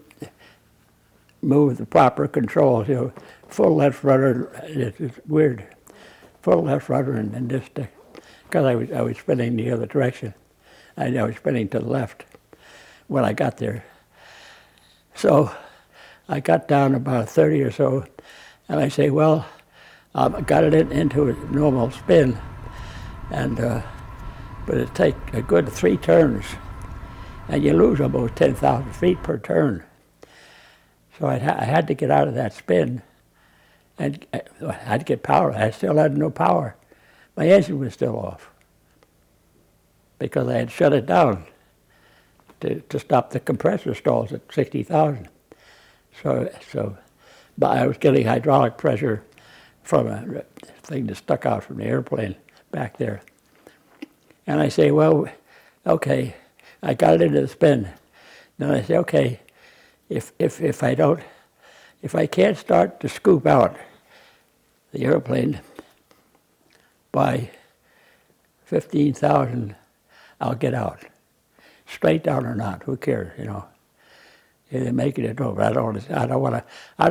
move the proper controls. You know, full left rudder. It's weird. Full left rudder, and then just because I was spinning the other direction. I was spinning to the left when I got there. So I got down about 30 or so, and I say, well, I got it into a normal spin, and but it takes a good 3 turns, and you lose almost 10,000 feet per turn. So I had to get out of that spin, and I had to get power. I still had no power. My engine was still off because I had shut it down to stop the compressor stalls at 60,000. So, but I was getting hydraulic pressure from a thing that stuck out from the airplane back there. And I say, well, okay, I got it into the spin. Then I say, okay, if I can't start to scoop out the airplane by 15,000, I'll get out. Straight down or not, who cares, you know? Either make it or no, I don't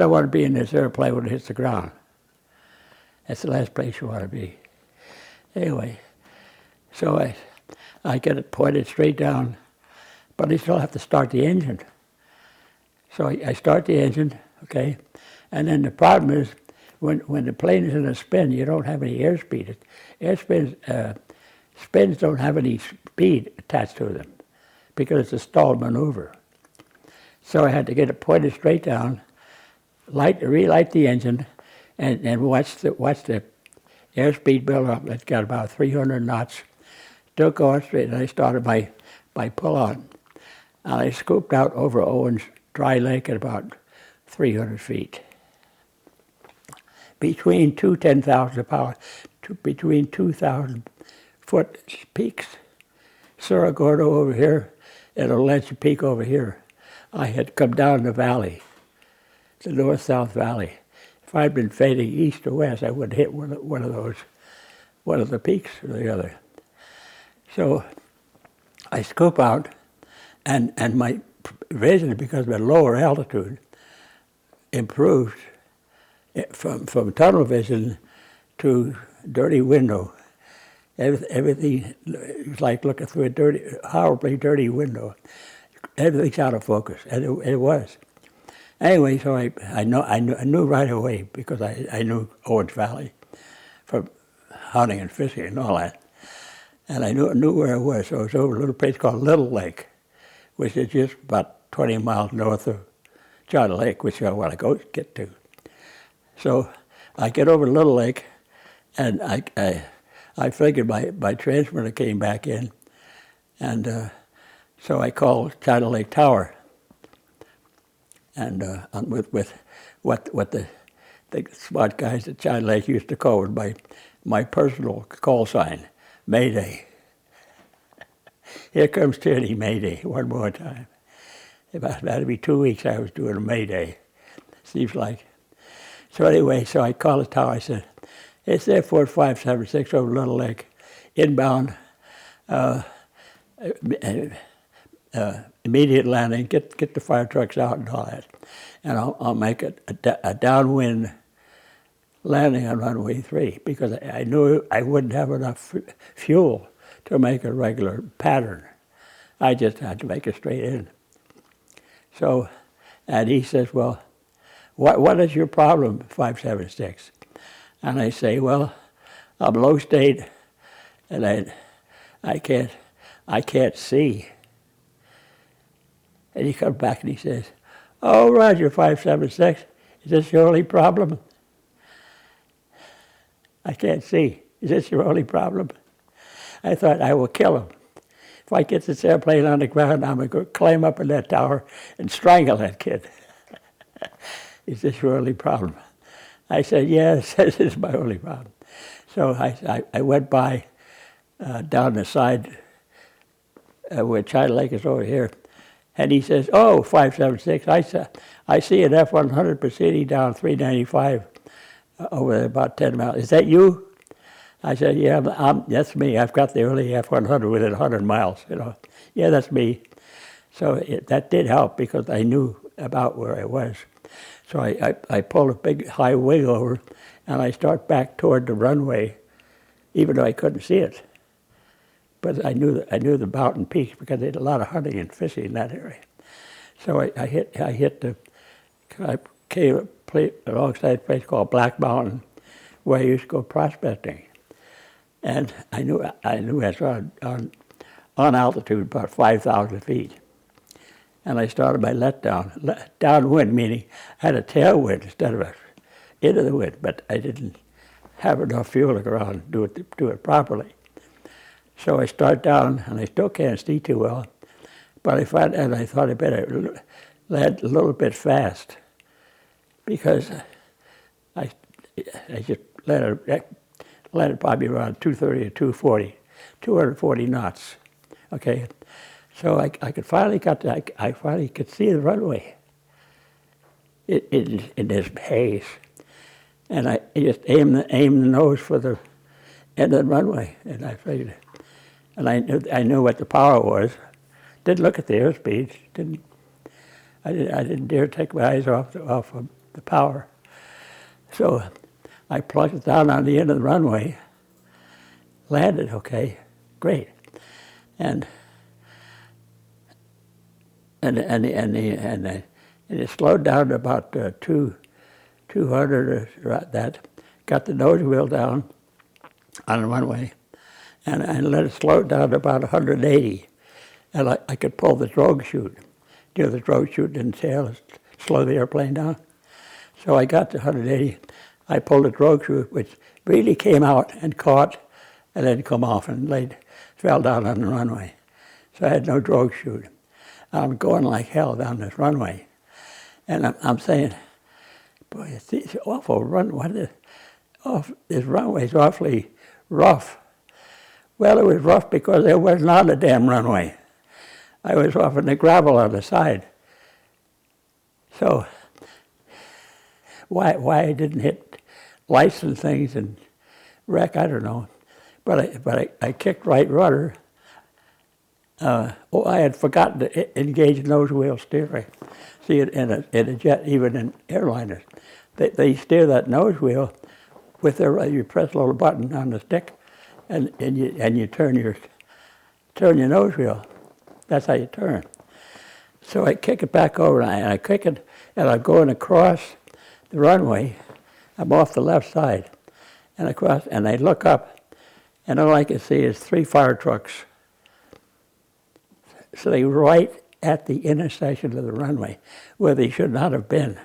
want to be in this airplane when it hits the ground. That's the last place you want to be. Anyway, so I get it pointed straight down, but I still have to start the engine. So I start the engine, okay, and then the problem is when the plane is in a spin, you don't have any airspeed. Spins don't have any speed attached to them because it's a stalled maneuver. So I had to get it pointed straight down, relight the engine, and watch the airspeed build up. It's got about 300 knots, still going straight. And I started by pull on, and I scooped out over Owen's dry lake at about 300 feet. Between two 10,000 power, between 2,000 foot peaks. Cerro Gordo over here, and Olenka Peak over here. I had come down the valley, the north-south valley. If I'd been fading east or west, I would hit one of the peaks or the other. So I scoop out, and my vision, because of a lower altitude, improved from tunnel vision to dirty window. Everything was like looking through a horribly dirty window. Everything's out of focus, and it was. Anyway, so I knew right away, because I knew Owens Valley from hunting and fishing and all that, and I knew where it was. So it was over a little place called Little Lake, which is just about 20 miles north of John Lake, which I want to get to. So I get over Little Lake, and I figured my transmitter came back in, and so I called China Lake Tower, and with what the smart guys at China Lake used to call it my personal call sign, Mayday. Here comes Tierney, Mayday, one more time. About every 2 weeks I was doing a Mayday, seems like. So anyway, so I called the tower. I said, it's Air Force 576 over Little Lake, inbound, immediate landing, get the fire trucks out and all that. And I'll make a downwind landing on runway 3, because I knew I wouldn't have enough fuel to make a regular pattern. I just had to make it straight in. So, and he says, well, what is your problem, 576? And I say, well, I'm low state, and I can't see. And he comes back and he says, "Oh, Roger, 576, is this your only problem?" "I can't see. Is this your only problem?" I thought, I will kill him. If I get this airplane on the ground, I'm going to climb up in that tower and strangle that kid. "Is this your only problem?" I said, "Yes, this is my only problem." So I went by down the side where China Lake is over here, and he says, "Oh, 576, I see an F-100 proceeding down 395 over there about 10 miles. Is that you?" I said, "Yeah, that's me. I've got the early F-100 within 100 miles, you know. Yeah, that's me." So that did help because I knew about where I was. So I pulled a big high wing over, and I start back toward the runway, even though I couldn't see it. But I knew the mountain peaks because they had a lot of hunting and fishing in that area. So I came alongside a place called Black Mountain, where I used to go prospecting. And I knew I was on altitude about 5,000 feet. And I started my letdown, downwind, meaning I had a tailwind instead of into the wind, but I didn't have enough fuel to go around and do it properly. So I start down, and I still can't see too well, but I thought I better land a little bit fast, because I just landed probably around 230 or 240 knots. Okay, so I finally could see the runway in this haze, and I just aimed the nose for the end of the runway, and I figured, and I knew what the power was. Didn't look at the airspeed. I didn't dare take my eyes off of the power. So I plugged it down on the end of the runway, landed okay, great, and it slowed down to about 200 or that. Got the nose wheel down on the runway, and let it slow down to about 180, and I could pull the drogue chute. You know, the drogue chute in the tail is slow the airplane down. So I got to 180. I pulled the drogue chute, which really came out and caught, and then come off and fell down on the runway. So I had no drogue chute. I'm going like hell down this runway, and I'm saying, "Boy, it's awful run. This runway's awfully rough." Well, it was rough because there was not a damn runway. I was off in the gravel on the side. So why I didn't hit lights and things and wreck, I don't know. But I kicked right rudder. I had forgotten to engage nose wheel steering. See, in a jet, even in airliners, they steer that nose wheel with you press a little button on the stick, and you turn your nose wheel. That's how you turn. So I kick it back over, and I kick it, and I'm going across the runway. I'm off the left side, and I look up, and all I can see is 3 fire trucks sitting right at the intersection of the runway, where they should not have been.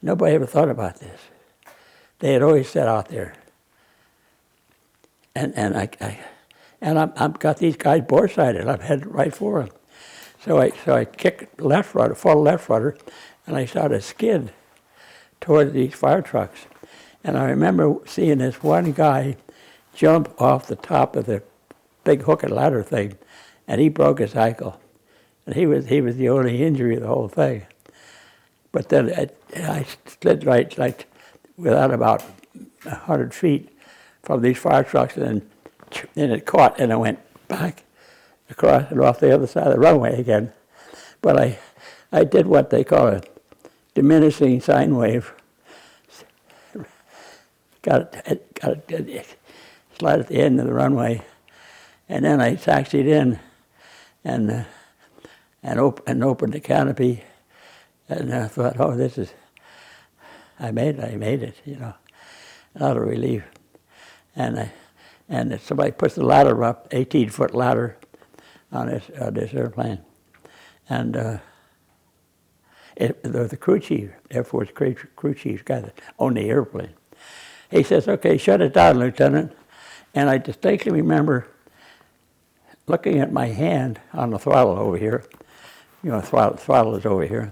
Nobody ever thought about this. They had always sat out there, and I've got these guys bore-sided. I'm headed right for them. So I kicked left rudder, full left rudder, and I started to skid toward these fire trucks. And I remember seeing this one guy jump off the top of the big hook and ladder thing, and he broke his ankle. And he was the only injury of the whole thing. But then I slid right without about 100 feet from these fire trucks, and then it caught, and I went back across and off the other side of the runway again. But I did what they call a diminishing sine wave. Got it slide at the end of the runway, and then I taxied in and opened the canopy, and I thought, oh, I made it, you know, a lot of relief. And somebody puts the ladder up, 18-foot ladder on this airplane, And the crew chief, Air Force crew chief, guy that owned the airplane, he says, "Okay, shut it down, Lieutenant." And I distinctly remember looking at my hand on the throttle over here. You know, throttle is over here.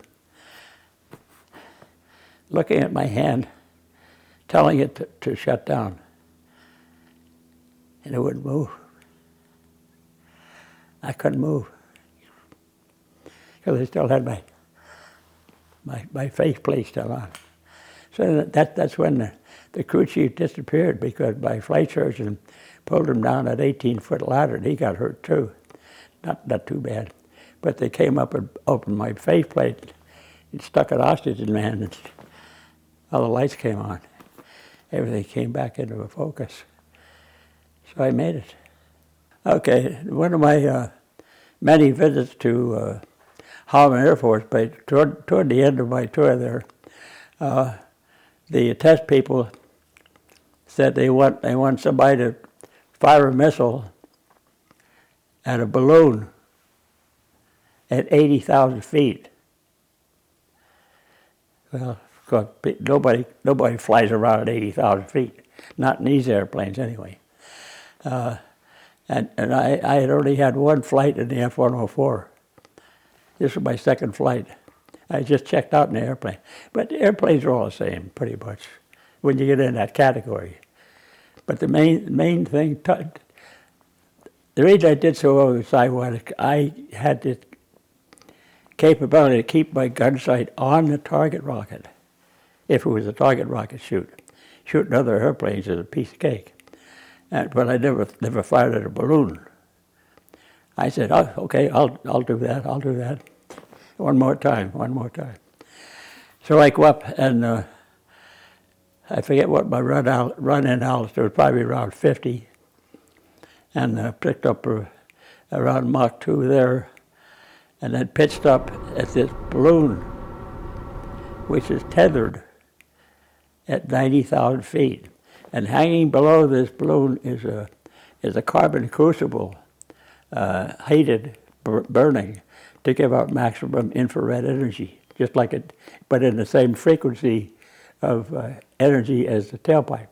Looking at my hand, telling it to shut down. And it wouldn't move. I couldn't move. Because I still had my faceplate still on. So that's when the crew chief disappeared, because my flight surgeon pulled him down that 18-foot ladder, and he got hurt too. Not too bad. But they came up and opened my faceplate and stuck an oxygen man, and all the lights came on. Everything came back into a focus. So I made it. Okay, one of my many visits to Holloman Air Force Base, toward the end of my tour there, the test people said they want somebody to fire a missile at a balloon at 80,000 feet. Well, of course, nobody flies around at 80,000 feet, not in these airplanes anyway. And I had only had one flight in the F-104. This was my second flight. I just checked out in the airplane. But the airplanes are all the same, pretty much, when you get in that category. But the main thing, the reason I did so well with Sidewinder, I had the capability to keep my gun sight on the target rocket, if it was a target rocket shoot. Shooting other airplanes is a piece of cake. But I never fired at a balloon. I said, "Oh, okay, I'll do that. One more time. So I go up, and I forget what my run-in altitude, probably around 50, and picked up around Mach 2 there, and then pitched up at this balloon, which is tethered at 90,000 feet. And hanging below this balloon is a carbon crucible, heated, burning, to give out maximum infrared energy, just like it, but in the same frequency of energy as the tailpipe.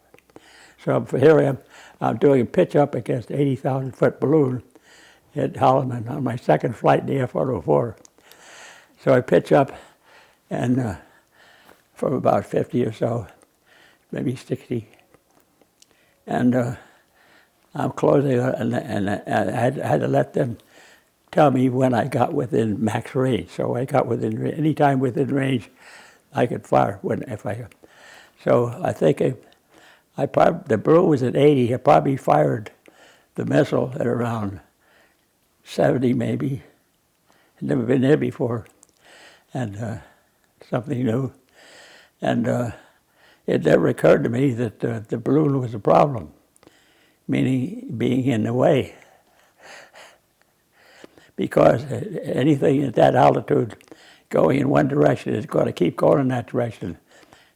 So here I am, I'm doing a pitch up against 80,000-foot balloon at Holloman on my second flight in the F-104. So I pitch up, and from about 50 or so, maybe 60, and I'm closing, and I had to let them tell me when I got within max range. So I got within, any time within range, I could fire So I think the balloon was at 80. I probably fired the missile at around 70 maybe. I'd never been there before, and something new. And it never occurred to me that the balloon was a problem, meaning being in the way. Because anything at that altitude going in one direction is going to keep going in that direction,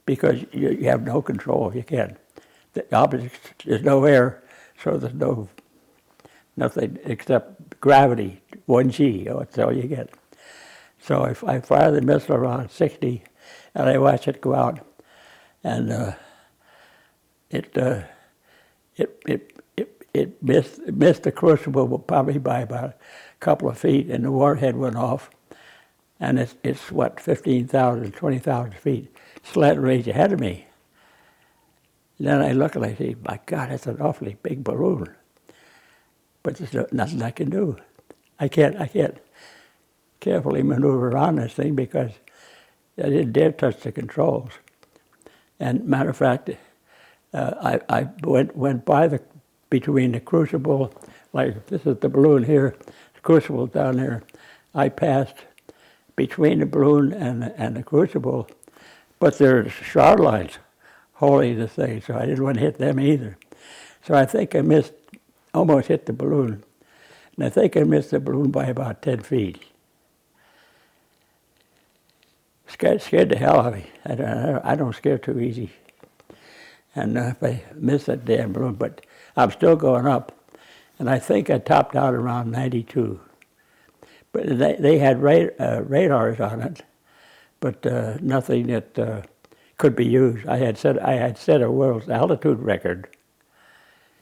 because you have no control. You can't. The opposite, there's no air, so there's nothing except gravity, 1G, that's all you get. So I fire the missile around 60, and I watch it go out, and it missed the crucible probably by about a couple of feet, and the warhead went off, and it's what, 15,000, 20,000 feet slant range ahead of me. And then I look and I say, my God, that's an awfully big balloon. But there's nothing I can do. I can't carefully maneuver around this thing because I didn't dare touch the controls. And matter of fact, I went by between the crucible, like this is the balloon here, the crucible down there. I passed between the balloon and the crucible, but there's shroud lines holding the thing, so I didn't want to hit them either. So I think I almost hit the balloon, and I think I missed the balloon by about 10 feet. Scared the hell out of me. I don't scare too easy. And if I miss that damn balloon, but I'm still going up, and I think I topped out around 92. But they had radars on it, but nothing that could be used. I had set a world's altitude record.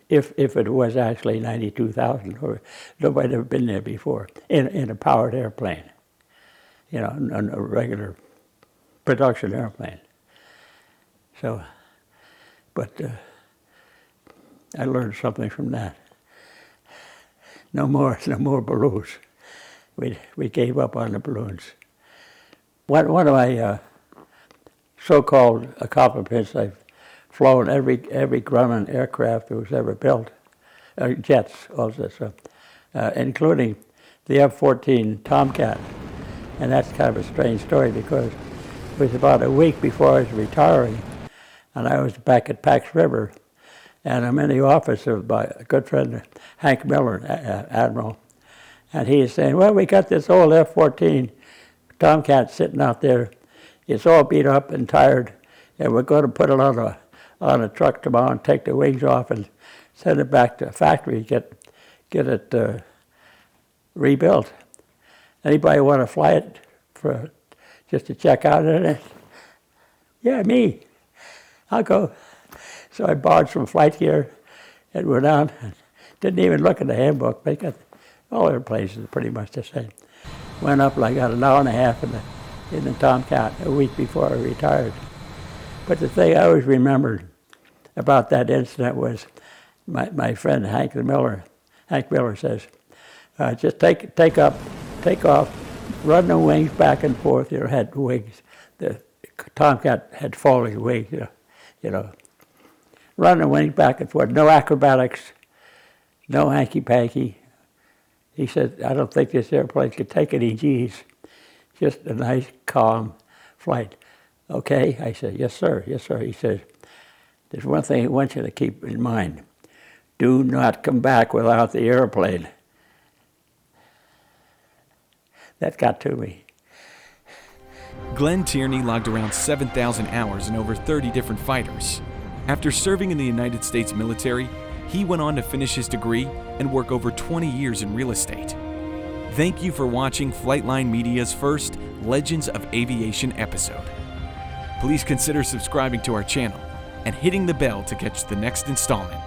If it was actually 92,000, or nobody had ever been there before in a powered airplane, you know, on a regular production airplane. So, but I learned something from that. No more balloons. We gave up on the balloons. One of my so-called accomplishments, I've flown every Grumman aircraft that was ever built, jets also, so, including the F-14 Tomcat. And that's kind of a strange story because it was about a week before I was retiring, and I was back at Pax River, and I'm in the office of my good friend Hank Miller, Admiral, and he is saying, well, we got this old F-14 Tomcat sitting out there. It's all beat up and tired, and we're going to put it on a truck tomorrow and take the wings off and send it back to the factory, get it rebuilt. Anybody want to fly it just to check out it? Yeah, me. I'll go. So I borrowed some flight gear and went down. Didn't even look at the handbook. They got all airplanes are pretty much the same. Went up, I got an hour and a half in the Tomcat a week before I retired. But the thing I always remembered about that incident was my friend Hank Miller says, just take off, run the wings back and forth. You know, had wings. The Tomcat had falling wings. You know, run the wings back and forth. No acrobatics, no hanky-panky. He said, I don't think this airplane could take any G's. Just a nice, calm flight. Okay, I said, yes, sir, yes, sir. He says, there's one thing I want you to keep in mind. Do not come back without the airplane. That got to me. Glenn Tierney logged around 7,000 hours in over 30 different fighters. After serving in the United States military, he went on to finish his degree and work over 20 years in real estate. Thank you for watching Flightline Media's first Legends of Aviation episode. Please consider subscribing to our channel and hitting the bell to catch the next installment.